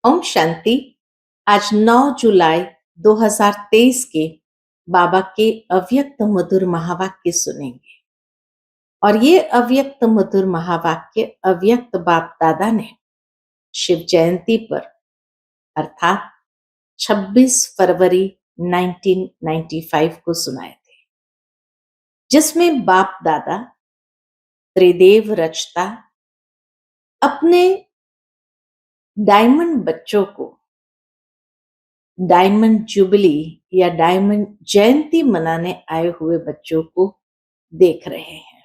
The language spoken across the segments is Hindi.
ओम शांति। आज 9 जुलाई 2023 के बाबा के अव्यक्त मधुर महावाक्य सुनेंगे। और ये अव्यक्त मधुर महावाक्य अव्यक्त बाप दादा ने शिव जयंती पर अर्थात 26 फरवरी 1995 को सुनाए थे, जिसमें बाप दादा त्रिदेव रचता अपने डायमंड बच्चों को डायमंड जुबली या डायमंड जयंती मनाने आए हुए बच्चों को देख रहे हैं।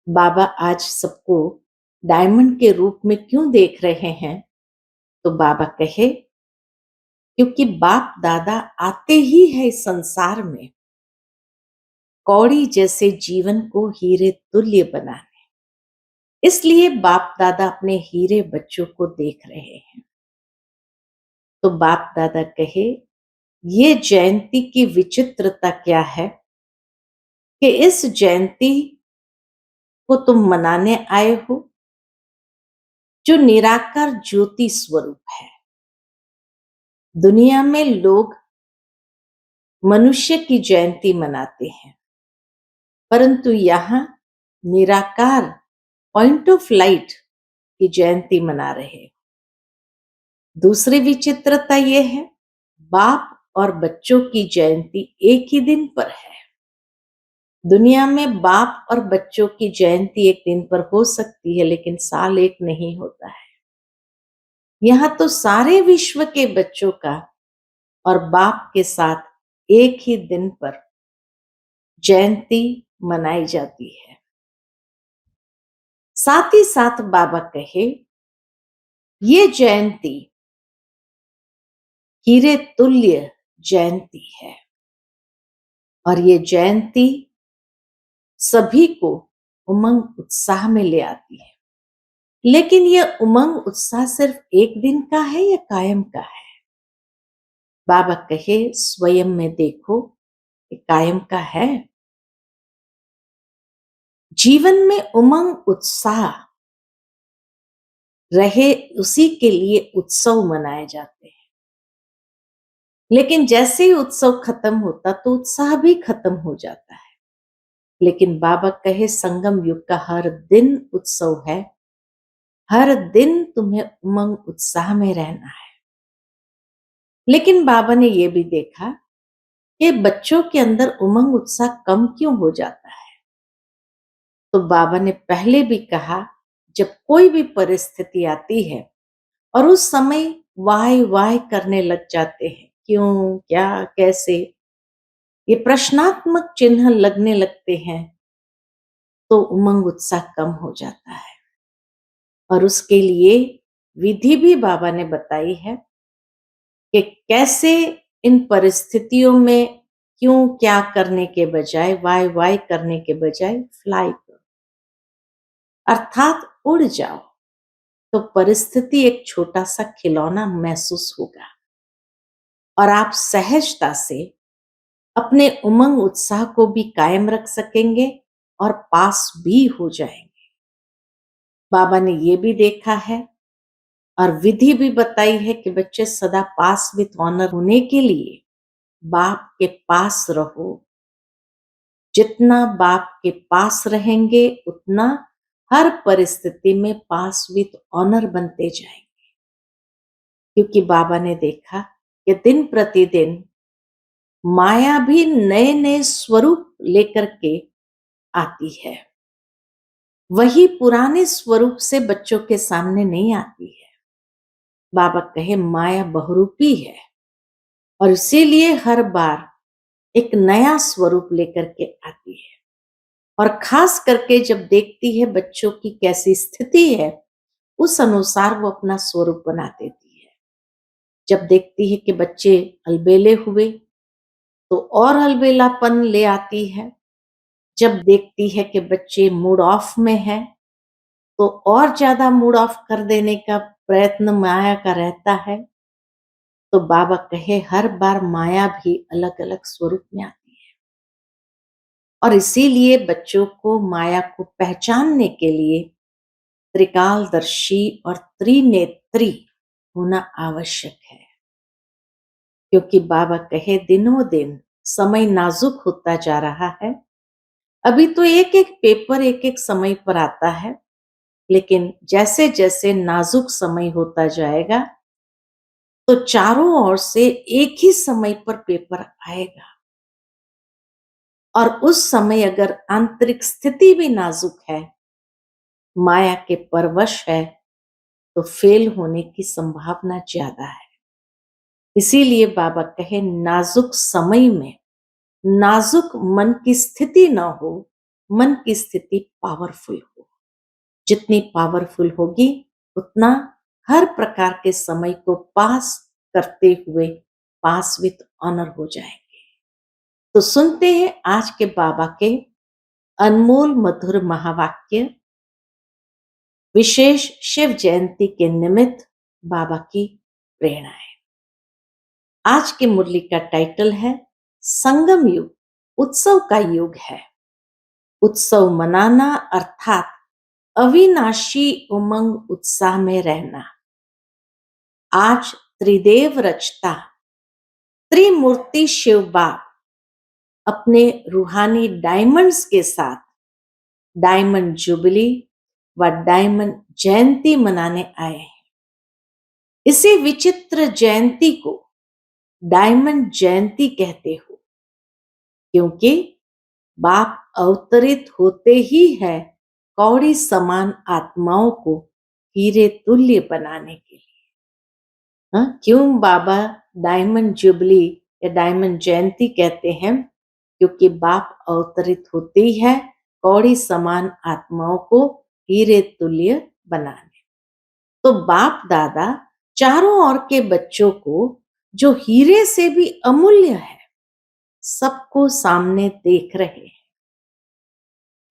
बाबा आज सबको डायमंड के रूप में क्यों देख रहे हैं? तो बाबा कहे, क्योंकि बाप दादा आते ही है इस संसार में कौड़ी जैसे जीवन को हीरे तुल्य बनाने। इसलिए बाप दादा अपने हीरे बच्चों को देख रहे हैं। तो बाप दादा कहे, ये जयंती की विचित्रता क्या है कि इस जयंती को तुम मनाने आए हो जो निराकार ज्योति स्वरूप है। दुनिया में लोग मनुष्य की जयंती मनाते हैं, परंतु यहां निराकार पॉइंट ऑफ लाइट की जयंती मना रहे। दूसरी विचित्रता यह है, बाप और बच्चों की जयंती एक ही दिन पर है। दुनिया में बाप और बच्चों की जयंती एक दिन पर हो सकती है, लेकिन साल एक नहीं होता है। यहां तो सारे विश्व के बच्चों का और बाप के साथ एक ही दिन पर जयंती मनाई जाती है। साथ ही साथ बाबा कहे, ये जयंती हीरे तुल्य जयंती है और ये जयंती सभी को उमंग उत्साह में ले आती है। लेकिन यह उमंग उत्साह सिर्फ एक दिन का है या कायम का है? बाबा कहे, स्वयं में देखो कि कायम का है। जीवन में उमंग उत्साह रहे, उसी के लिए उत्सव मनाए जाते हैं। लेकिन जैसे ही उत्सव खत्म होता तो उत्साह भी खत्म हो जाता है। लेकिन बाबा कहे, संगम युग का हर दिन उत्सव है। हर दिन तुम्हें उमंग उत्साह में रहना है। लेकिन बाबा ने यह भी देखा कि बच्चों के अंदर उमंग उत्साह कम क्यों हो जाता है। तो बाबा ने पहले भी कहा, जब कोई भी परिस्थिति आती है और उस समय वाय वाय करने लग जाते हैं, क्यों, क्या, कैसे, ये प्रश्नात्मक चिन्ह लगने लगते हैं, तो उमंग उत्साह कम हो जाता है। और उसके लिए विधि भी बाबा ने बताई है कि कैसे इन परिस्थितियों में क्यों क्या करने के बजाय, वाय वाय करने के बजाय फ्लाई करो, अर्थात उड़ जाओ। तो परिस्थिति एक छोटा सा खिलौना महसूस होगा और आप सहजता से अपने उमंग उत्साह को भी कायम रख सकेंगे और पास भी हो जाएंगे। बाबा ने ये भी देखा है और विधि भी बताई है कि बच्चे सदा पास विथ ऑनर होने के लिए बाप के पास रहो। जितना बाप के पास रहेंगे उतना हर परिस्थिति में पास विथ ऑनर बनते जाएंगे। क्योंकि बाबा ने देखा कि दिन प्रतिदिन माया भी नए नए स्वरूप लेकर के आती है। वही पुराने स्वरूप से बच्चों के सामने नहीं आती है। बाबा कहे, माया बहुरूपी है और इसीलिए हर बार एक नया स्वरूप लेकर के आती है। और खास करके जब देखती है बच्चों की कैसी स्थिति है, उस अनुसार वो अपना स्वरूप बना देती है। जब देखती है कि बच्चे अलबेले हुए तो और अलबेलापन ले आती है। जब देखती है कि बच्चे मूड ऑफ में है तो और ज्यादा मूड ऑफ कर देने का प्रयत्न माया का रहता है। तो बाबा कहे, हर बार माया भी अलग अलग स्वरूप में आती है और इसीलिए बच्चों को माया को पहचानने के लिए त्रिकालदर्शी और त्रिनेत्र मैत्री होना आवश्यक है, क्योंकि बाबा कहे दिनों दिन समय नाजुक होता जा रहा है। अभी तो एक एक पेपर एक एक समय पर आता है, लेकिन जैसे जैसे नाजुक समय होता जाएगा तो चारों ओर से एक ही समय पर पेपर आएगा, और उस समय अगर आंतरिक स्थिति भी नाजुक है, माया के परवश है, तो फेल होने की संभावना ज्यादा है। इसीलिए बाबा कहे नाजुक समय में नाजुक मन की स्थिति ना हो, मन की स्थिति पावरफुल हो। जितनी पावरफुल होगी उतना हर प्रकार के समय को पास करते हुए पास विथ ऑनर हो जाएंगे। तो सुनते हैं आज के बाबा के अनमोल मधुर महावाक्य, विशेष शिव जयंती के निमित्त बाबा की प्रेरणाएं। आज की मुरली का टाइटल है संगम युग, उत्सव का युग है। उत्सव मनाना अर्थात अविनाशी उमंग उत्साह में रहना। आज त्रिदेव रचता त्रिमूर्ति शिव बाप अपने रूहानी डायमंड्स के साथ डायमंड जुबली व डायमंड जयंती मनाने आए हैं। इसी विचित्र जयंती को डायमंड जयंती कहते हो, क्योंकि बाप अवतरित होते ही है कौड़ी समान आत्माओं को हीरे तुल्य बनाने के लिए। क्यों बाबा डायमंड जुबली या डायमंड जयंती कहते हैं? क्योंकि बाप अवतरित होते ही है कौड़ी समान आत्माओं को हीरे तुल्य बनाने। तो बाप दादा चारों ओर के बच्चों को, जो हीरे से भी अमूल्य है, सबको सामने देख रहे हैं।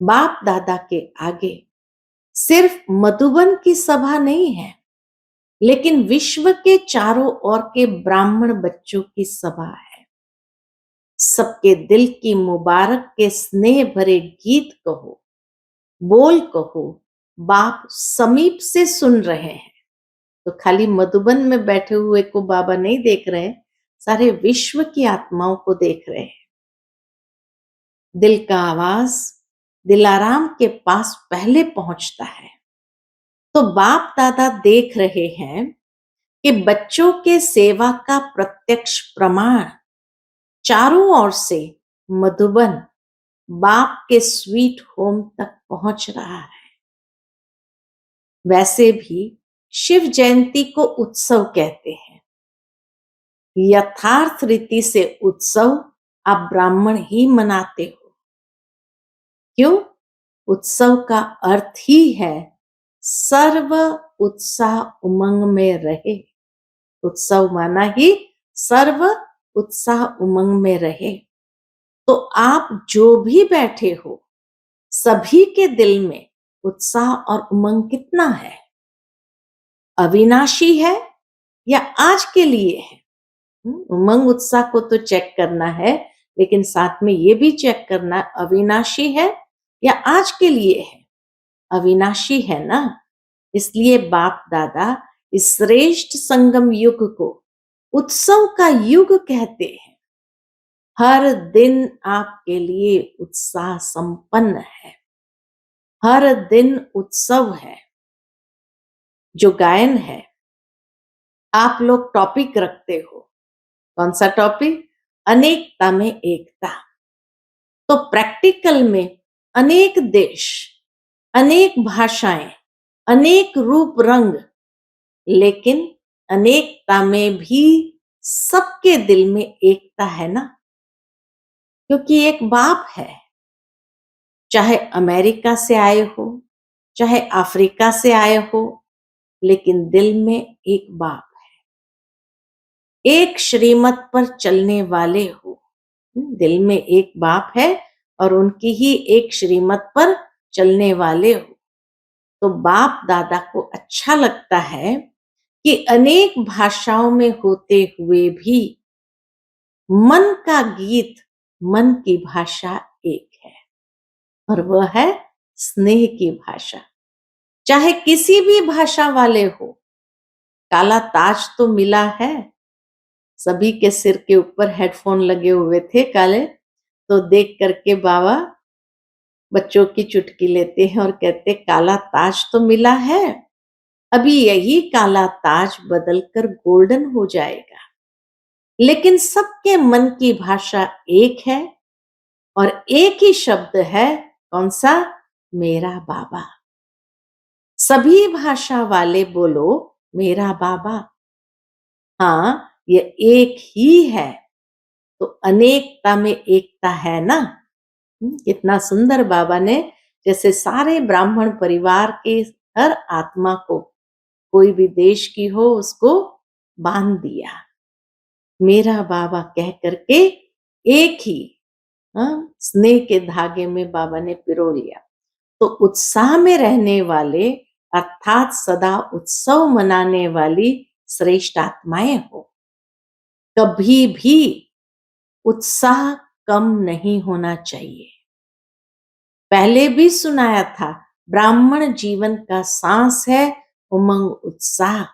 बाप दादा के आगे सिर्फ मधुबन की सभा नहीं है, लेकिन विश्व के चारों ओर के ब्राह्मण बच्चों की सभा है। सबके दिल की मुबारक के स्नेह भरे गीत कहो, बोल कहो, बाप समीप से सुन रहे हैं। तो खाली मधुबन में बैठे हुए को बाबा नहीं देख रहे, सारे विश्व की आत्माओं को देख रहे हैं। दिल का आवाज दिलाराम के पास पहले पहुंचता है। तो बाप दादा देख रहे हैं कि बच्चों के सेवा का प्रत्यक्ष प्रमाण चारों ओर से मधुबन बाप के स्वीट होम तक पहुंच रहा है। वैसे भी शिव जयंती को उत्सव कहते हैं। यथार्थ रीति से उत्सव आप ब्राह्मण ही मनाते हो। क्यों? उत्सव का अर्थ ही है सर्व उत्साह उमंग में रहे। उत्सव माना ही सर्व उत्साह उमंग में रहे। तो आप जो भी बैठे हो, सभी के दिल में उत्साह और उमंग कितना है? अविनाशी है या आज के लिए है? उमंग उत्साह को तो चेक करना है, लेकिन साथ में ये भी चेक करना अविनाशी है या आज के लिए है। अविनाशी है ना, इसलिए बाप दादा इस श्रेष्ठ संगम युग को उत्सव का युग कहते हैं। हर दिन आपके लिए उत्साह संपन्न है, हर दिन उत्सव है। जो गायन है, आप लोग टॉपिक रखते हो, कौन सा टॉपिक? अनेकता में एकता। तो प्रैक्टिकल में अनेक देश, अनेक भाषाएं, अनेक रूप रंग, लेकिन अनेकता में भी सबके दिल में एकता है ना, क्योंकि एक बाप है। चाहे अमेरिका से आए हो, चाहे अफ्रीका से आए हो, लेकिन दिल में एक बाप है। एक श्रीमत पर चलने वाले हो, दिल में एक बाप है और उनकी ही एक श्रीमत पर चलने वाले हो। तो बाप दादा को अच्छा लगता है कि अनेक भाषाओं में होते हुए भी मन का गीत, मन की भाषा एक है, और वह है स्नेह की भाषा। चाहे किसी भी भाषा वाले हो, काला ताज तो मिला है। सभी के सिर के ऊपर हेडफोन लगे हुए थे काले, तो देख करके बाबा बच्चों की चुटकी लेते हैं और कहते काला ताज तो मिला है, अभी यही काला ताज बदलकर गोल्डन हो जाएगा। लेकिन सबके मन की भाषा एक है और एक ही शब्द है, कौन सा? मेरा बाबा। सभी भाषा वाले बोलो मेरा बाबा। हाँ, ये एक ही है, तो अनेकता में एकता है ना। कितना सुंदर बाबा ने जैसे सारे ब्राह्मण परिवार के हर आत्मा को, कोई भी देश की हो, उसको बांध दिया। मेरा बाबा कह करके एक ही स्नेह के धागे में बाबा ने पिरो लिया। तो उत्साह में रहने वाले अर्थात सदा उत्सव मनाने वाली श्रेष्ठ आत्माएं हो। कभी भी उत्साह कम नहीं होना चाहिए। पहले भी सुनाया था, ब्राह्मण जीवन का सांस है उमंग उत्साह।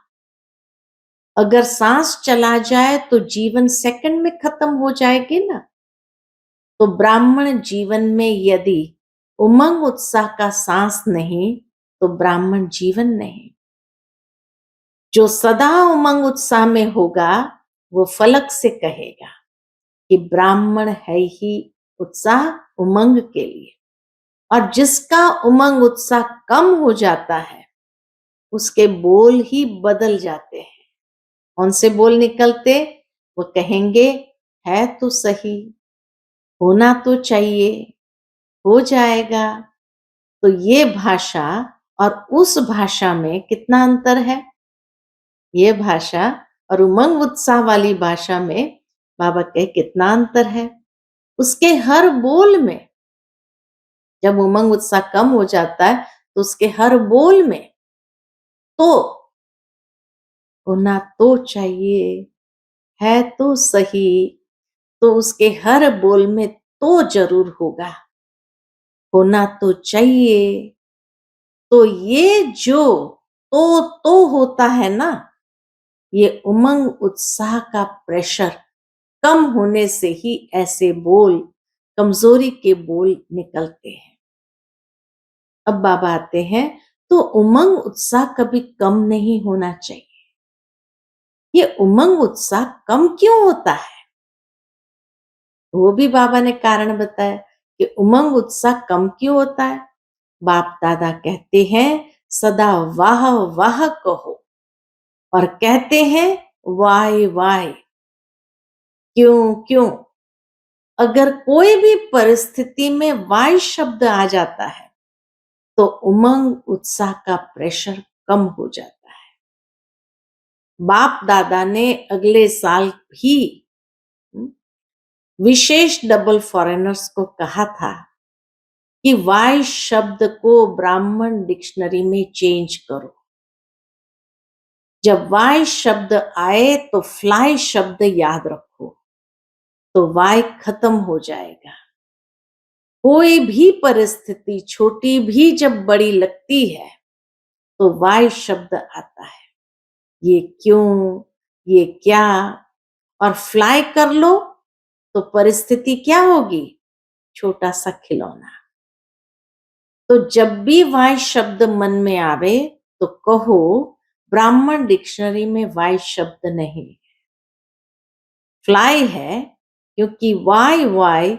अगर सांस चला जाए तो जीवन सेकंड में खत्म हो जाएगी ना। तो ब्राह्मण जीवन में यदि उमंग उत्साह का सांस नहीं, तो ब्राह्मण जीवन नहीं। जो सदा उमंग उत्साह में होगा वो फलक से कहेगा कि ब्राह्मण है ही उत्साह उमंग के लिए। और जिसका उमंग उत्साह कम हो जाता है, उसके बोल ही बदल जाते हैं। कौन से बोल निकलते? वो कहेंगे है तो सही, होना तो चाहिए, हो जाएगा। तो ये भाषा और उस भाषा में कितना अंतर है? ये भाषा और उमंग उत्साह वाली भाषा में बाबा कहे कितना अंतर है। उसके हर बोल में, जब उमंग उत्साह कम हो जाता है तो उसके हर बोल में तो होना तो चाहिए, है तो सही, तो उसके हर बोल में तो जरूर होगा, होना तो चाहिए। तो ये जो तो होता है ना, ये उमंग उत्साह का प्रेशर कम होने से ही ऐसे बोल, कमजोरी के बोल निकलते हैं। अब बाबा आते हैं, तो उमंग उत्साह कभी कम नहीं होना चाहिए। ये उमंग उत्साह कम क्यों होता है? वो भी बाबा ने कारण बताया कि उमंग उत्साह कम क्यों होता है। बाप दादा कहते हैं सदा वाह वाह कहो, और कहते हैं वाय वाय। क्यों क्यों? अगर कोई भी परिस्थिति में वाय शब्द आ जाता है तो उमंग उत्साह का प्रेशर कम हो जाता है। बाप दादा ने अगले साल भी विशेष डबल फॉरेनर्स को कहा था कि वाय शब्द को ब्राह्मण डिक्शनरी में चेंज करो। जब वाय शब्द आए तो फ्लाई शब्द याद रखो, तो वाय खत्म हो जाएगा। कोई भी परिस्थिति छोटी भी जब बड़ी लगती है तो वाय शब्द आता है। ये क्यों, ये क्या, और फ्लाई कर लो तो परिस्थिति क्या होगी? छोटा सा खिलौना। तो जब भी वाय शब्द मन में आवे तो कहो ब्राह्मण डिक्शनरी में वाय शब्द नहीं, फ्लाई है, क्योंकि वाय वाय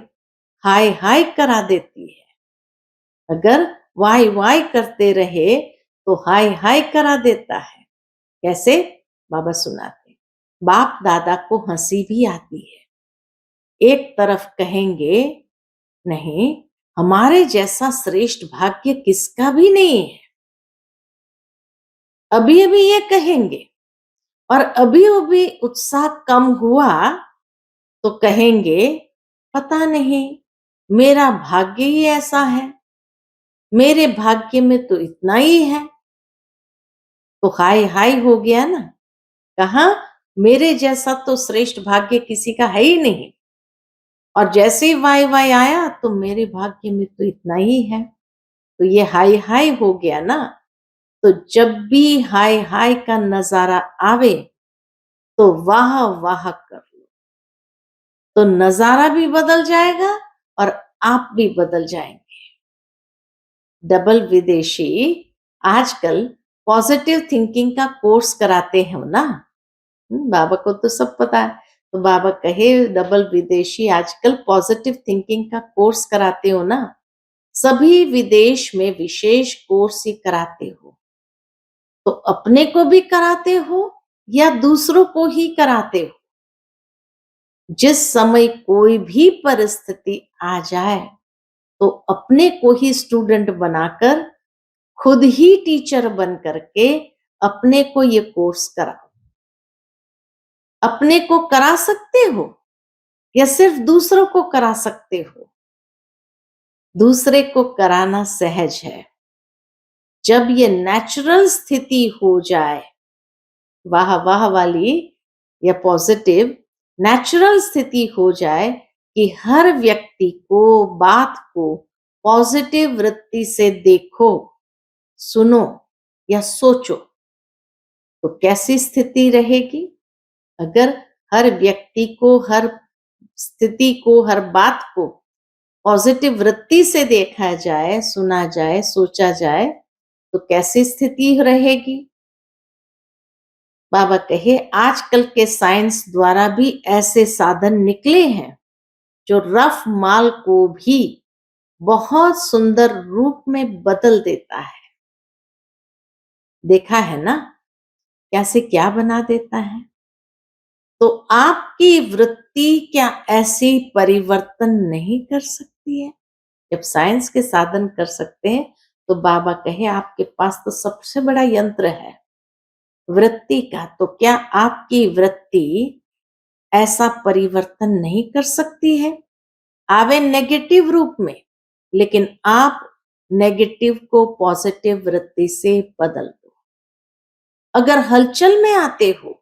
हाय हाय करा देती है। अगर वाय वाय करते रहे तो हाय हाय करा देता है। कैसे? बाबा सुनाते, बाप दादा को हंसी भी आती है। एक तरफ कहेंगे नहीं, हमारे जैसा श्रेष्ठ भाग्य किसका भी नहीं है, अभी अभी ये कहेंगे। और अभी अभी उत्साह कम हुआ तो कहेंगे पता नहीं, मेरा भाग्य ही ऐसा है, मेरे भाग्य में तो इतना ही है। तो हाय हाय हो गया ना। कहा मेरे जैसा तो श्रेष्ठ भाग्य किसी का है ही नहीं, और जैसे ही वाई वाई आया तो मेरे भाग्य में तो इतना ही है। तो ये हाय हाय हो गया ना। तो जब भी हाय हाय का नजारा आवे तो वाह वाह कर लो, तो नजारा भी बदल जाएगा और आप भी बदल जाएंगे। डबल विदेशी आजकल पॉजिटिव थिंकिंग का कोर्स कराते हैं ना। बाबा को तो सब पता है। तो बाबा कहे डबल विदेशी आजकल पॉजिटिव थिंकिंग का कोर्स कराते हो ना। सभी विदेश में विशेष कोर्स ही कराते हो, तो अपने को भी कराते हो या दूसरों को ही कराते हो। जिस समय कोई भी परिस्थिति आ जाए तो अपने को ही स्टूडेंट बनाकर खुद ही टीचर बन करके अपने को ये कोर्स कराओ। अपने को करा सकते हो या सिर्फ दूसरों को करा सकते हो? दूसरे को कराना सहज है। जब ये नेचुरल स्थिति हो जाए, वाह वाह वाली या पॉजिटिव नेचुरल स्थिति हो जाए कि हर व्यक्ति को बात को पॉजिटिव वृत्ति से देखो, सुनो या सोचो, तो कैसी स्थिति रहेगी? अगर हर व्यक्ति को, हर स्थिति को, हर बात को पॉजिटिव वृत्ति से देखा जाए, सुना जाए, सोचा जाए, तो कैसी स्थिति रहेगी? बाबा कहे आजकल के साइंस द्वारा भी ऐसे साधन निकले हैं जो रफ माल को भी बहुत सुंदर रूप में बदल देता है। देखा है ना कैसे क्या बना देता है? तो आपकी वृत्ति क्या ऐसी परिवर्तन नहीं कर सकती है? जब साइंस के साधन कर सकते हैं तो बाबा कहे आपके पास तो सबसे बड़ा यंत्र है वृत्ति का, तो क्या आपकी वृत्ति ऐसा परिवर्तन नहीं कर सकती है? आवे नेगेटिव रूप में, लेकिन आप नेगेटिव को पॉजिटिव वृत्ति से बदल दो। अगर हलचल में आते हो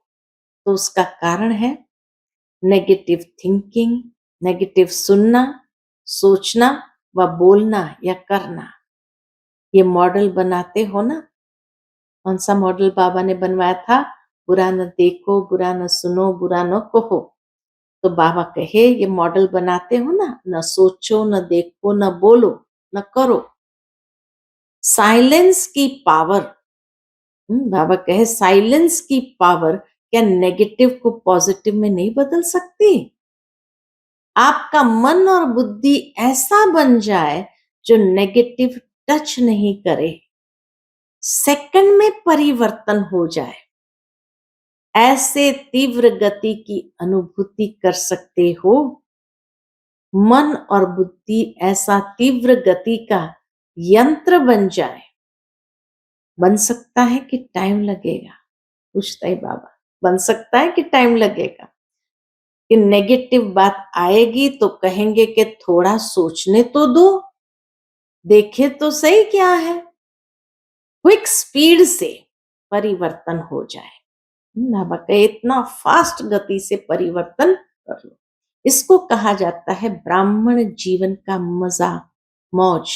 तो उसका कारण है नेगेटिव थिंकिंग, नेगेटिव सुनना, सोचना व बोलना या करना। ये मॉडल बनाते हो ना। कौन सा मॉडल बाबा ने बनवाया था? बुरा न देखो, बुरा न सुनो, बुरा न कहो। तो बाबा कहे ये मॉडल बनाते हो ना, न सोचो, न देखो, न बोलो, न करो। साइलेंस की पावर, बाबा कहे साइलेंस की पावर क्या नेगेटिव को पॉजिटिव में नहीं बदल सकती? आपका मन और बुद्धि ऐसा बन जाए जो नेगेटिव टच नहीं करे, सेकंड में परिवर्तन हो जाए, ऐसे तीव्र गति की अनुभूति कर सकते हो। मन और बुद्धि ऐसा तीव्र गति का यंत्र बन जाए। बन सकता है कि टाइम लगेगा? पूछता है बाबा, बन सकता है कि टाइम लगेगा? कि नेगेटिव बात आएगी तो कहेंगे कि थोड़ा सोचने तो दो, देखे तो सही क्या है। क्विक स्पीड से परिवर्तन हो जाए। बाबा कहे इतना फास्ट गति से परिवर्तन कर लो। इसको कहा जाता है ब्राह्मण जीवन का मजा, मौज।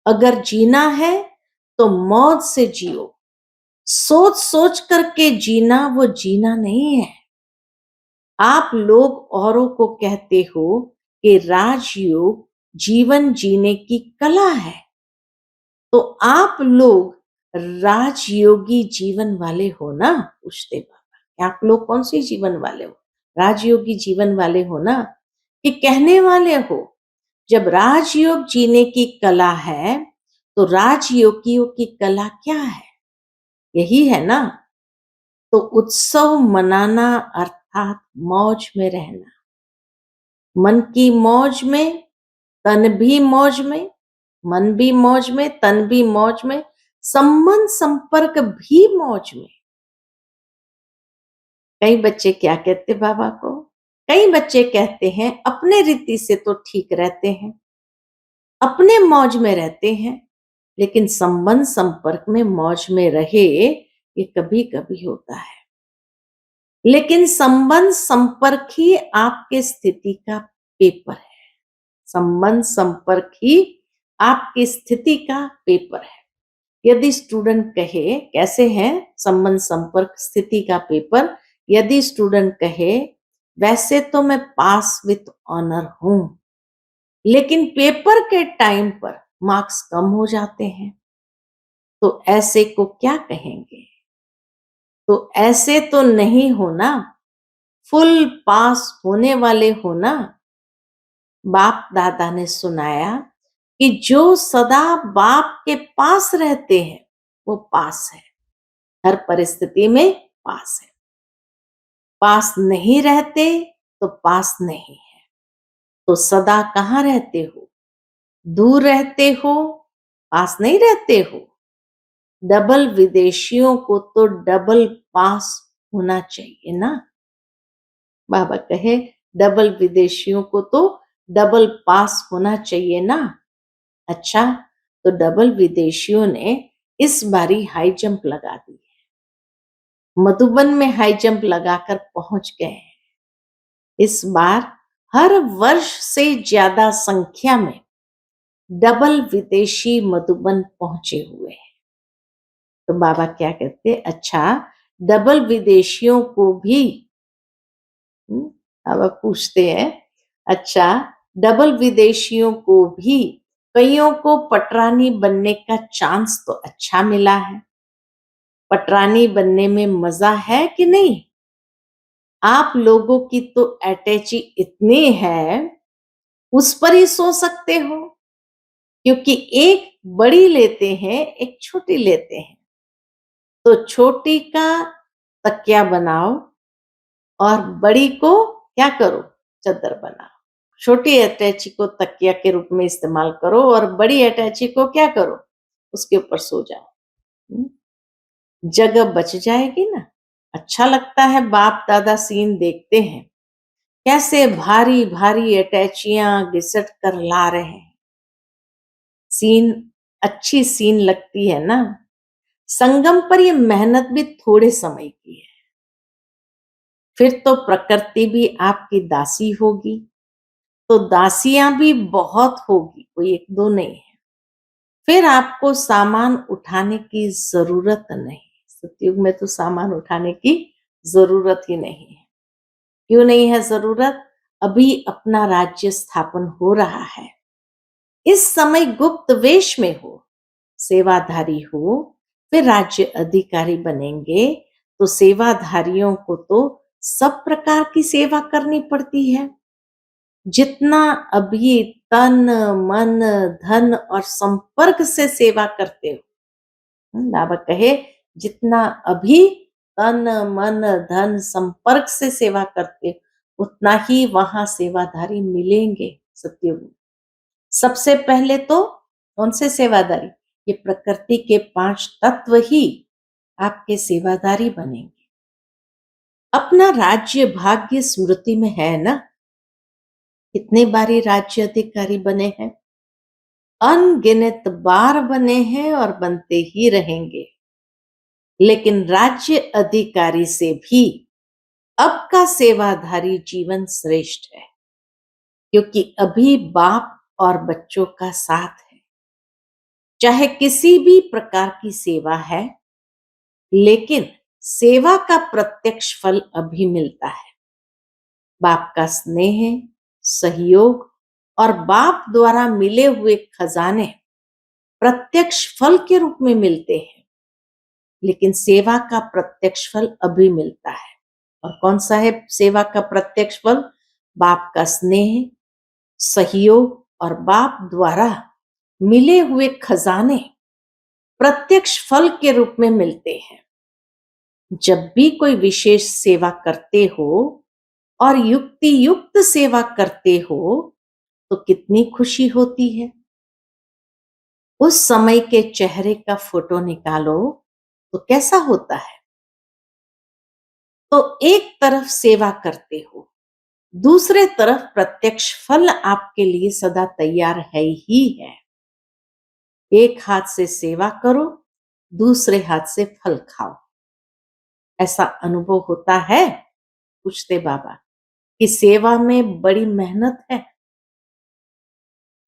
अगर जीना है तो मौज से जियो। सोच सोच करके जीना वो जीना नहीं है। आप लोग औरों को कहते हो कि राजयोग जीवन जीने की कला है, तो आप लोग राजयोगी जीवन वाले हो ना? पूछते बाबा, आप लोग कौन सी जीवन वाले हो? राजयोगी जीवन वाले हो ना? कि कहने वाले हो? जब राजयोग जीने की कला है तो राजयोगियों की कला क्या है? यही है ना। तो उत्सव मनाना अर्थात मौज में रहना। मन की मौज में, तन भी मौज में, मन भी मौज में, तन भी मौज में, संबंध संपर्क भी मौज में। कई बच्चे क्या कहते बाबा को? कई बच्चे कहते हैं अपने रीति से तो ठीक रहते हैं, अपने मौज में रहते हैं, लेकिन संबंध संपर्क में मौज में रहे ये कभी कभी होता है। लेकिन संबंध संपर्क ही आपके स्थिति का पेपर है। संबंध संपर्क ही आपकी स्थिति का पेपर है। यदि स्टूडेंट कहे, कैसे है संबंध संपर्क स्थिति का पेपर, यदि स्टूडेंट कहे वैसे तो मैं पास विथ ऑनर हूं, लेकिन पेपर के टाइम पर मार्क्स कम हो जाते हैं, तो ऐसे को क्या कहेंगे? तो ऐसे तो नहीं होना, फुल पास होने वाले होना। बाप दादा ने सुनाया कि जो सदा बाप के पास रहते हैं वो पास है, हर परिस्थिति में पास है। पास नहीं रहते तो पास नहीं है। तो सदा कहाँ रहते हो? दूर रहते हो, पास नहीं रहते हो। डबल विदेशियों को तो डबल पास होना चाहिए ना। बाबा कहे डबल विदेशियों को तो डबल पास होना चाहिए ना। अच्छा, तो डबल विदेशियों ने इस बारी हाई जंप लगा दी, मधुबन में हाई जंप लगाकर पहुंच गए। इस बार हर वर्ष से ज्यादा संख्या में डबल विदेशी मधुबन पहुंचे हुए हैं। तो बाबा क्या कहते, अच्छा डबल विदेशियों को भी बाबा पूछते हैं, अच्छा डबल विदेशियों को भी कईयों को पटरानी बनने का चांस तो अच्छा मिला है। पटरानी बनने में मजा है कि नहीं? आप लोगों की तो अटैची इतनी है, उस पर ही सो सकते हो, क्योंकि एक बड़ी लेते हैं, एक छोटी लेते हैं। तो छोटी का तकिया बनाओ और बड़ी को क्या करो, चादर बनाओ। छोटी अटैची को तकिया के रूप में इस्तेमाल करो और बड़ी अटैची को क्या करो, उसके ऊपर सो जाओ। जगह बच जाएगी ना। अच्छा लगता है, बाप दादा सीन देखते हैं कैसे भारी भारी अटैचियां घिसट कर ला रहे हैं। सीन अच्छी सीन लगती है ना। संगम पर ये मेहनत भी थोड़े समय की है, फिर तो प्रकृति भी आपकी दासी होगी, तो दासियां भी बहुत होगी, कोई एक दो नहीं है। फिर आपको सामान उठाने की जरूरत नहीं। सतयुग में तो सामान उठाने की जरूरत ही नहीं है। क्यों नहीं है जरूरत? अभी अपना राज्य स्थापन हो रहा है। इस समय गुप्त वेश में हो, सेवाधारी हो, फिर राज्य अधिकारी बनेंगे, तो सेवाधारियों को तो सब प्रकार की सेवा करनी पड़ती है। जितना अभी तन मन धन और संपर्क से सेवा करते हो, बाबा कहे जितना अभी तन मन धन संपर्क से सेवा करते हो, उतना ही वहां सेवाधारी मिलेंगे सत्ययुग में। सबसे पहले तो कौन से सेवादारी? ये प्रकृति के 5 तत्व ही आपके सेवादारी बनेंगे। अपना राज्य भाग्य स्मृति में है ना। कितने बारी राज्य अधिकारी बने हैं? अनगिनत बार बने हैं और बनते ही रहेंगे। लेकिन राज्य अधिकारी से भी अब का सेवाधारी जीवन श्रेष्ठ है, क्योंकि अभी बाप और बच्चों का साथ है। चाहे किसी भी प्रकार की सेवा है, लेकिन सेवा का प्रत्यक्ष फल अभी मिलता है। बाप का स्नेह, सहयोग और बाप द्वारा मिले हुए खजाने प्रत्यक्ष फल के रूप में मिलते हैं, लेकिन सेवा का प्रत्यक्ष फल अभी मिलता है। और कौन सा है सेवा का प्रत्यक्ष फल? बाप का स्नेह, सहयोग और बाप द्वारा मिले हुए खजाने प्रत्यक्ष फल के रूप में मिलते हैं। जब भी कोई विशेष सेवा करते हो और युक्ति युक्त सेवा करते हो, तो कितनी खुशी होती है। उस समय के चेहरे का फोटो निकालो तो कैसा होता है। तो एक तरफ सेवा करते हो, दूसरे तरफ प्रत्यक्ष फल आपके लिए सदा तैयार है ही है। एक हाथ से सेवा करो, दूसरे हाथ से फल खाओ। ऐसा अनुभव होता है? पूछते बाबा कि सेवा में बड़ी मेहनत है।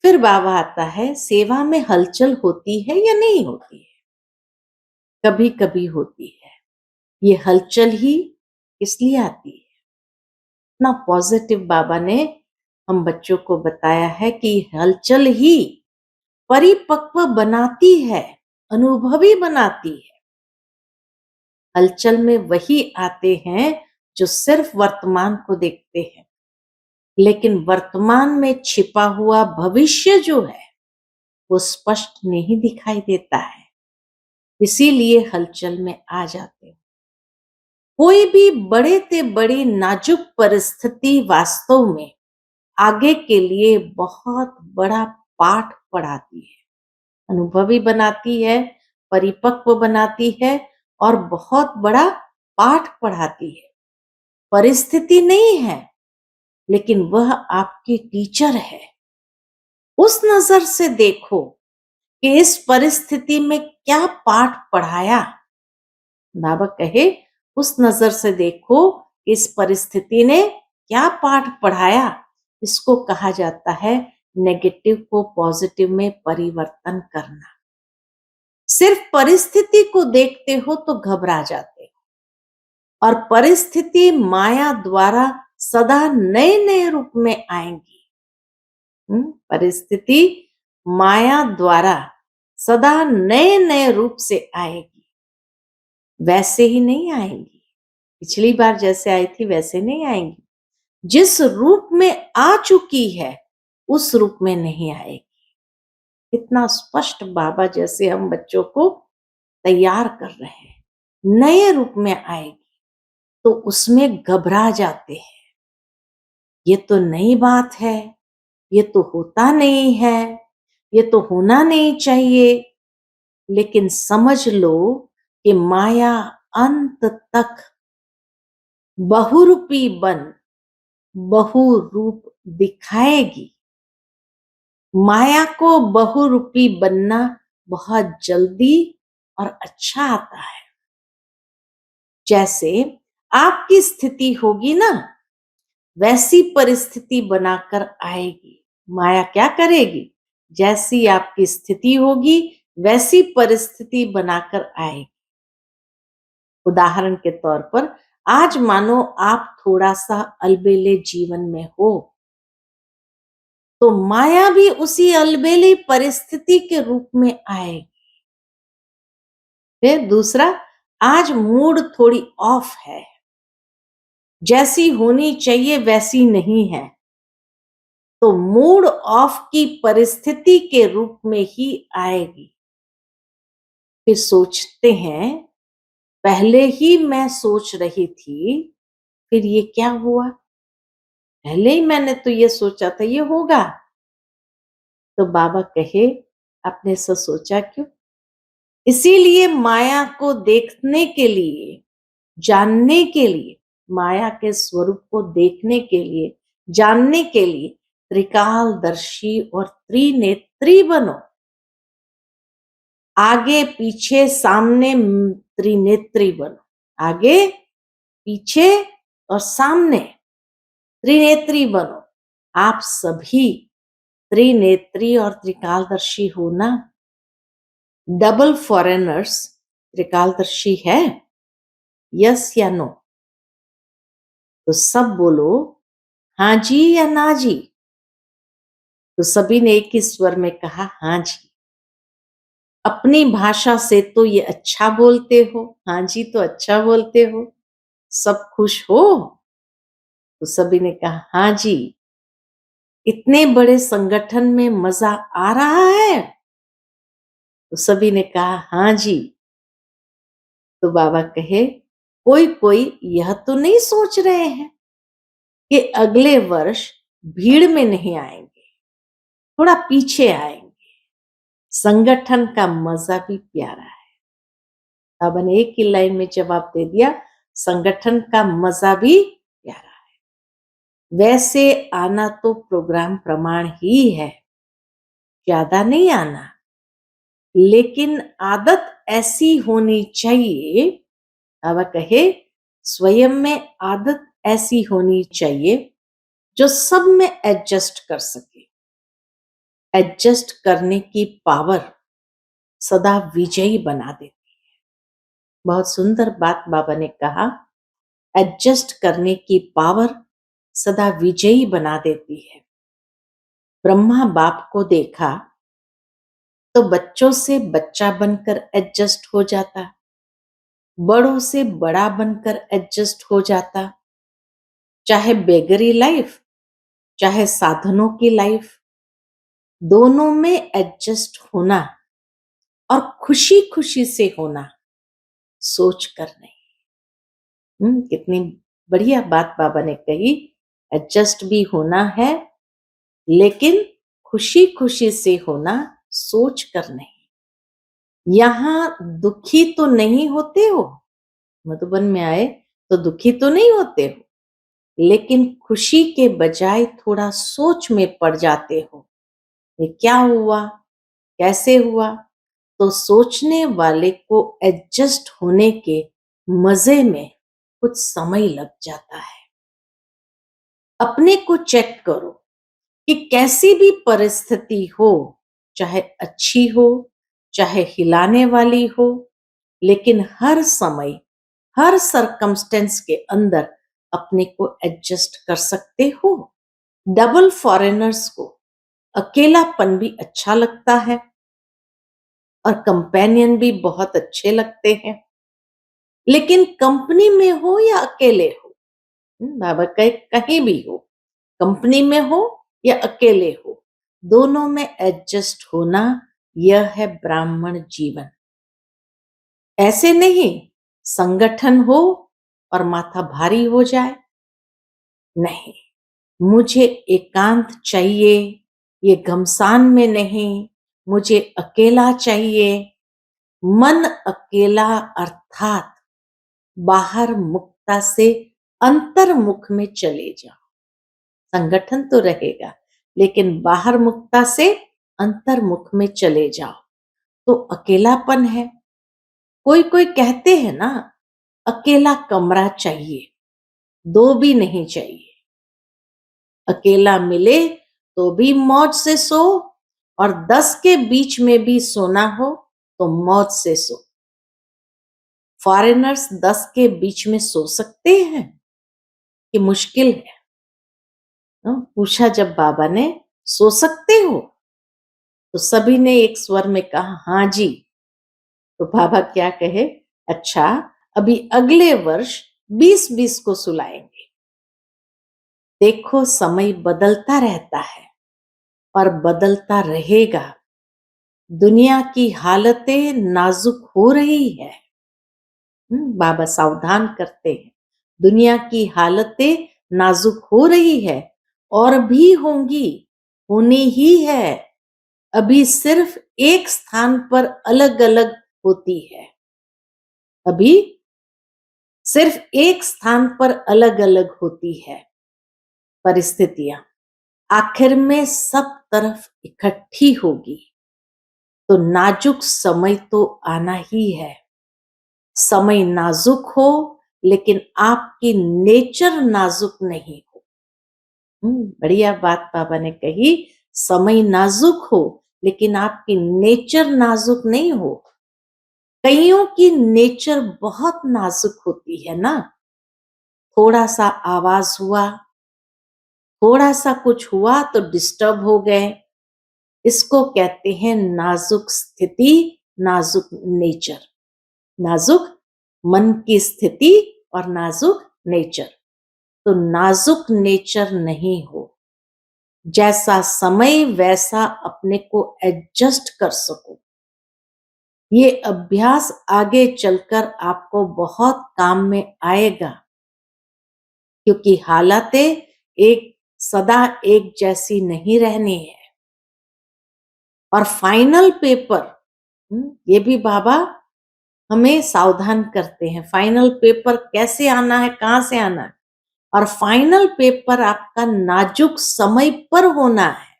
फिर बाबा आता है, सेवा में हलचल होती है या नहीं होती है? कभी कभी होती है। ये हलचल ही इसलिए आती है। इतना पॉजिटिव बाबा ने हम बच्चों को बताया है कि हलचल ही परिपक्व बनाती है, अनुभवी बनाती है। हलचल में वही आते हैं जो सिर्फ वर्तमान को देखते हैं, लेकिन वर्तमान में छिपा हुआ भविष्य जो है वो स्पष्ट नहीं दिखाई देता है, इसीलिए हलचल में आ जाते हैं। कोई भी बड़े से बड़ी नाजुक परिस्थिति वास्तव में आगे के लिए बहुत बड़ा पाठ पढ़ाती है, अनुभवी बनाती है, परिपक्व बनाती है और बहुत बड़ा पाठ पढ़ाती है। परिस्थिति नहीं है, लेकिन वह आपकी टीचर है। उस नजर से देखो कि इस परिस्थिति में क्या पाठ पढ़ाया। बाबा कहे उस नजर से देखो इस परिस्थिति ने क्या पाठ पढ़ाया। इसको कहा जाता है नेगेटिव को पॉजिटिव में परिवर्तन करना। सिर्फ परिस्थिति को देखते हो तो घबरा जाते हो, और परिस्थिति माया द्वारा सदा नए नए रूप में आएंगी। परिस्थिति माया द्वारा सदा नए नए रूप से आएगी, वैसे ही नहीं आएंगी। पिछली बार जैसे आई थी वैसे नहीं आएंगी। जिस रूप में आ चुकी है उस रूप में नहीं आएगी। इतना स्पष्ट बाबा जैसे हम बच्चों को तैयार कर रहे हैं, नए रूप में आएगी तो उसमें घबरा जाते हैं। ये तो नई बात है, ये तो होता नहीं है, ये तो होना नहीं चाहिए। लेकिन समझ लो कि माया अंत तक बहुरूपी बन बहुरूप दिखाएगी। माया को बहुरूपी बनना बहुत जल्दी और अच्छा आता है। जैसे आपकी स्थिति होगी ना, वैसी परिस्थिति बनाकर आएगी। माया क्या करेगी? जैसी आपकी स्थिति होगी वैसी परिस्थिति बनाकर आएगी। उदाहरण के तौर पर आज मानो आप थोड़ा सा अलबेले जीवन में हो, तो माया भी उसी अलबेली परिस्थिति के रूप में आएगी। फिर दूसरा, आज मूड थोड़ी ऑफ है, जैसी होनी चाहिए वैसी नहीं है, तो मूड ऑफ की परिस्थिति के रूप में ही आएगी। फिर सोचते हैं पहले ही मैं सोच रही थी, फिर ये क्या हुआ? पहले ही मैंने तो ये सोचा था ये होगा। तो बाबा कहे आपने ऐसा सोचा क्यों? इसीलिए माया को देखने के लिए, जानने के लिए, माया के स्वरूप को देखने के लिए, जानने के लिए त्रिकालदर्शी और त्रिनेत्री बनो। आगे पीछे सामने त्रिनेत्री बनो। आगे पीछे और सामने त्रिनेत्री बनो। आप सभी त्रिनेत्री और त्रिकालदर्शी हो ना? डबल फॉरेनर्स त्रिकालदर्शी है? यस या नो? तो सब बोलो हाँ जी या ना जी। तो सभी ने एक ही स्वर में कहा हाँ जी। अपनी भाषा से तो ये अच्छा बोलते हो, हाँ जी तो अच्छा बोलते हो, सब खुश हो? तो सभी ने कहा हाँ जी। इतने बड़े संगठन में मजा आ रहा है? तो सभी ने कहा हाँ जी। तो बाबा कहे कोई कोई यह तो नहीं सोच रहे हैं कि अगले वर्ष भीड़ में नहीं आएंगे, थोड़ा पीछे आएंगे। संगठन का मजा भी प्यारा है। बाबा ने एक ही लाइन में जवाब दे दिया, संगठन का मजा भी प्यारा है। वैसे आना तो प्रोग्राम प्रमाण ही है, ज्यादा नहीं आना, लेकिन आदत ऐसी होनी चाहिए। बाबा कहे स्वयं में आदत ऐसी होनी चाहिए जो सब में एडजस्ट कर सके। एडजस्ट करने की पावर सदा विजयी बना देती है। बहुत सुंदर बात बाबा ने कहा, एडजस्ट करने की पावर सदा विजयी बना देती है। ब्रह्मा बाप को देखा तो बच्चों से बच्चा बनकर एडजस्ट हो जाता, बड़ों से बड़ा बनकर एडजस्ट हो जाता, चाहे बेगरी लाइफ, चाहे साधनों की लाइफ, दोनों में एडजस्ट होना और खुशी खुशी से होना, सोच कर नहीं। कितनी बढ़िया बात बाबा ने कही। एडजस्ट भी होना है, लेकिन खुशी खुशी से होना, सोच कर नहीं। यहाँ दुखी तो नहीं होते हो, मधुबन में आए तो दुखी तो नहीं होते हो, लेकिन खुशी के बजाय थोड़ा सोच में पड़ जाते हो, ये क्या हुआ, कैसे हुआ। तो सोचने वाले को एडजस्ट होने के मजे में कुछ समय लग जाता है। अपने को चेक करो कि कैसी भी परिस्थिति हो, चाहे अच्छी हो, चाहे हिलाने वाली हो, लेकिन हर समय, हर सरकमस्टेंस के अंदर अपने को एडजस्ट कर सकते हो। डबल फॉरेनर्स को अकेलापन भी अच्छा लगता है और कंपेनियन भी बहुत अच्छे लगते हैं, लेकिन कंपनी में हो या अकेले हो, बाबा कहे कहीं भी हो, कंपनी में हो या अकेले हो, दोनों में एडजस्ट होना, यह है ब्राह्मण जीवन। ऐसे नहीं संगठन हो और माथा भारी हो जाए, नहीं, मुझे एकांत चाहिए, ये घमसान में नहीं, मुझे अकेला चाहिए। मन अकेला अर्थात बाहर मुक्ता से अंतर्मुख में चले जाओ। संगठन तो रहेगा, लेकिन बाहर मुक्ता से अंतर्मुख में चले जाओ तो अकेलापन है। कोई कोई कहते हैं ना, अकेला कमरा चाहिए, दो भी नहीं चाहिए। अकेला मिले तो भी मौज से सो, और 10 के बीच में भी सोना हो तो मौज से सो। फॉरेनर्स 10 के बीच में सो सकते हैं कि मुश्किल है? पूछा जब बाबा ने, सो सकते हो? तो सभी ने एक स्वर में कहा, हाँ जी। तो बाबा क्या कहे, अच्छा अभी अगले वर्ष 20-20 को सुलाएंगे। देखो समय बदलता रहता है और बदलता रहेगा। दुनिया की हालतें नाजुक हो रही है। बाबा सावधान करते हैं, दुनिया की हालतें नाजुक हो रही है और भी होंगी, होनी ही है। अभी सिर्फ एक स्थान पर अलग अलग होती है, अभी सिर्फ एक स्थान पर अलग अलग होती है परिस्थितियां, आखिर में सब तरफ इकट्ठी होगी। तो नाजुक समय तो आना ही है। समय नाजुक हो, लेकिन आपकी नेचर नाजुक नहीं हो। बढ़िया बात बाबा ने कही, समय नाजुक हो लेकिन आपकी नेचर नाजुक नहीं हो। कईयों की नेचर बहुत नाजुक होती है ना, थोड़ा सा आवाज हुआ, थोड़ा सा कुछ हुआ तो डिस्टर्ब हो गए। इसको कहते हैं नाजुक स्थिति, नाजुक नेचर। नाजुक मन की स्थिति और नाजुक नेचर। तो नाजुक नेचर नहीं हो, जैसा समय वैसा अपने को एडजस्ट कर सको। ये अभ्यास आगे चलकर आपको बहुत काम में आएगा, क्योंकि हालातें एक सदा एक जैसी नहीं रहनी है। और फाइनल पेपर, ये भी बाबा हमें सावधान करते हैं, फाइनल पेपर कैसे आना है, कहां से आना है। और फाइनल पेपर आपका नाजुक समय पर होना है,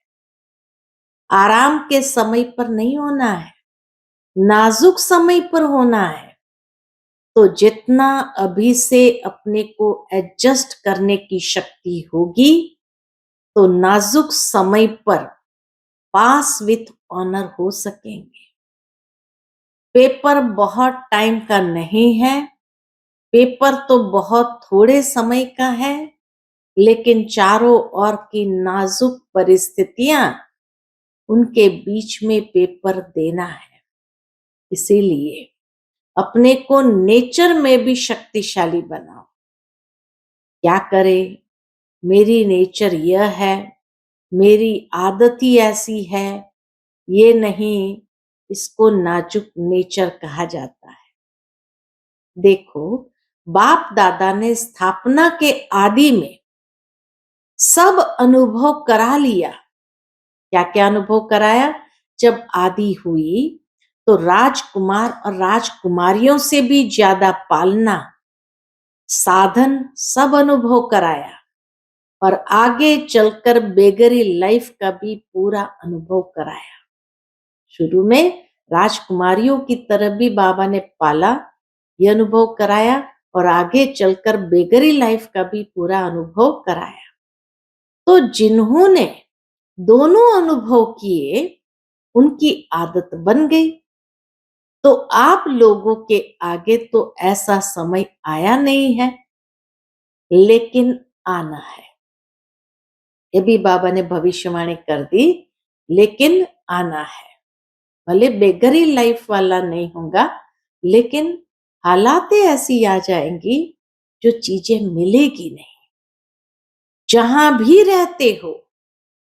आराम के समय पर नहीं होना है, नाजुक समय पर होना है। तो जितना अभी से अपने को एडजस्ट करने की शक्ति होगी, तो नाजुक समय पर पास विथ ऑनर हो सकेंगे। पेपर बहुत टाइम का नहीं है, पेपर तो बहुत थोड़े समय का है, लेकिन चारों ओर की नाजुक परिस्थितियां उनके बीच में पेपर देना है। इसीलिए अपने को नेचर में भी शक्तिशाली बनाओ। क्या करें? मेरी नेचर यह है, मेरी आदत ही ऐसी है, ये नहीं, इसको नाजुक नेचर कहा जाता है। देखो, बाप दादा ने स्थापना के आदि में सब अनुभव करा लिया। क्या क्या अनुभव कराया? जब आदि हुई तो राजकुमार और राजकुमारियों से भी ज्यादा पालना, साधन सब अनुभव कराया और आगे चलकर बेगरी लाइफ का भी पूरा अनुभव कराया। शुरू में राजकुमारियों की तरह भी बाबा ने पाला, ये अनुभव कराया और आगे चलकर बेगरी लाइफ का भी पूरा अनुभव कराया। तो जिन्होंने दोनों अनुभव किए, उनकी आदत बन गई। तो आप लोगों के आगे तो ऐसा समय आया नहीं है, लेकिन आना है। ये भी बाबा ने भविष्यवाणी कर दी, लेकिन आना है। भले बेगरी लाइफ वाला नहीं होगा, लेकिन हालातें ऐसी आ जाएंगी जो चीजें मिलेगी नहीं। जहां भी रहते हो,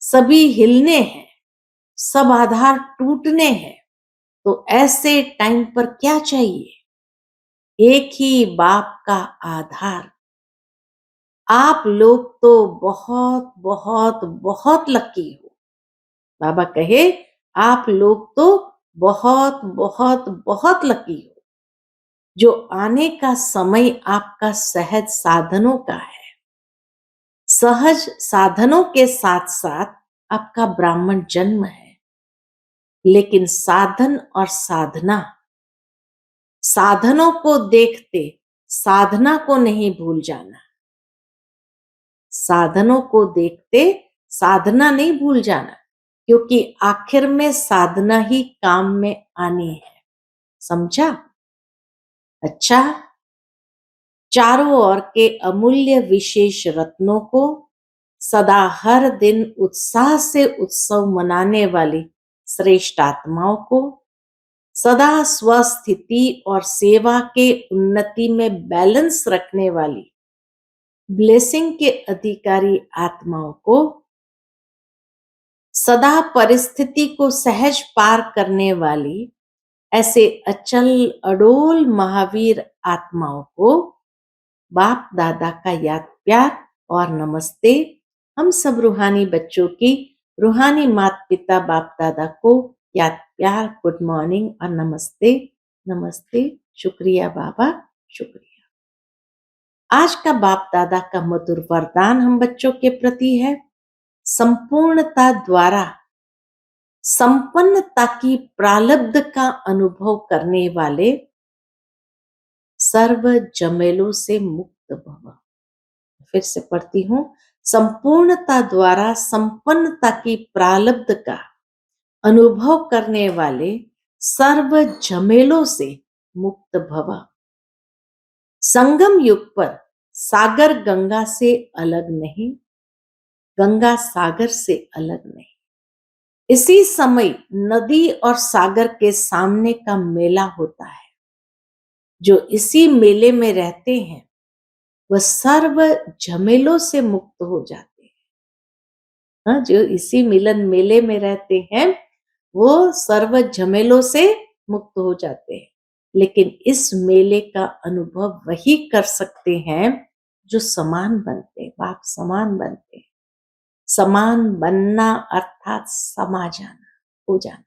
सभी हिलने हैं, सब आधार टूटने हैं। तो ऐसे टाइम पर क्या चाहिए? एक ही बाप का आधार। आप लोग तो बहुत बहुत बहुत लकी हो। बाबा कहे, आप लोग तो बहुत बहुत बहुत लकी हो, जो आने का समय आपका सहज साधनों का है। सहज साधनों के साथ साथ आपका ब्राह्मण जन्म है, लेकिन साधन और साधना, साधनों को देखते साधना को नहीं भूल जाना। साधनों को देखते साधना नहीं भूल जाना, क्योंकि आखिर में साधना ही काम में आनी है। समझा? अच्छा, चारों ओर के अमूल्य विशेष रत्नों को सदा हर दिन उत्साह से उत्सव मनाने वाली श्रेष्ठ आत्माओं को, सदा स्वस्थिति और सेवा के उन्नति में बैलेंस रखने वाली ब्लेसिंग के अधिकारी आत्माओं को, सदा परिस्थिति को सहज पार करने वाली ऐसे अचल अडोल महावीर आत्माओं को बाप दादा का याद प्यार और नमस्ते। हम सब रूहानी बच्चों की रूहानी माता पिता बाप दादा को याद प्यार, गुड मॉर्निंग और नमस्ते। नमस्ते, शुक्रिया बाबा, शुक्रिया। आज का बाप दादा का मधुर वरदान हम बच्चों के प्रति है, संपूर्णता द्वारा संपन्नता की प्रालब्ध का अनुभव करने वाले सर्व जमेलों से मुक्त भव। फिर से पढ़ती हूं, संपूर्णता द्वारा संपन्नता की प्रालब्ध का अनुभव करने वाले सर्व झमेलों से मुक्त भव। संगम युग पर सागर गंगा से अलग नहीं, गंगा सागर से अलग नहीं। इसी समय नदी और सागर के सामने का मेला होता है। जो इसी मेले में रहते हैं वह सर्व झमेलों से मुक्त हो जाते हैं। हाँ, जो इसी मिलन मेले में रहते हैं वो सर्व झमेलों से मुक्त हो जाते हैं। लेकिन इस मेले का अनुभव वही कर सकते हैं जो समान बनते हैं। बाप समान बनते हैं। समान बनना अर्थात समा जाना, हो जाना।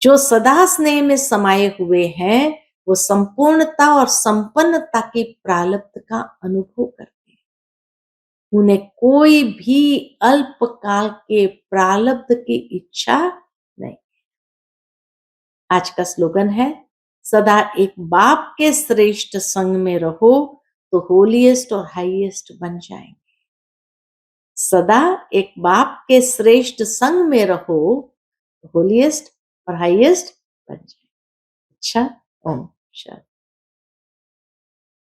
जो सदा स्नेह में समाये हुए हैं वो संपूर्णता और संपन्नता की प्रालब्ध का अनुभव करते हैं। उन्हें कोई भी अल्पकाल के प्रालब्ध की इच्छा नहीं। आज का स्लोगन है, सदा एक बाप के श्रेष्ठ संग में रहो तो होलीएस्ट और हाईएस्ट बन जाएंगे। सदा एक बाप के श्रेष्ठ संग में रहो तो होलीएस्ट और हाईएस्ट बन जाएंगे। अच्छा, ओम शांति।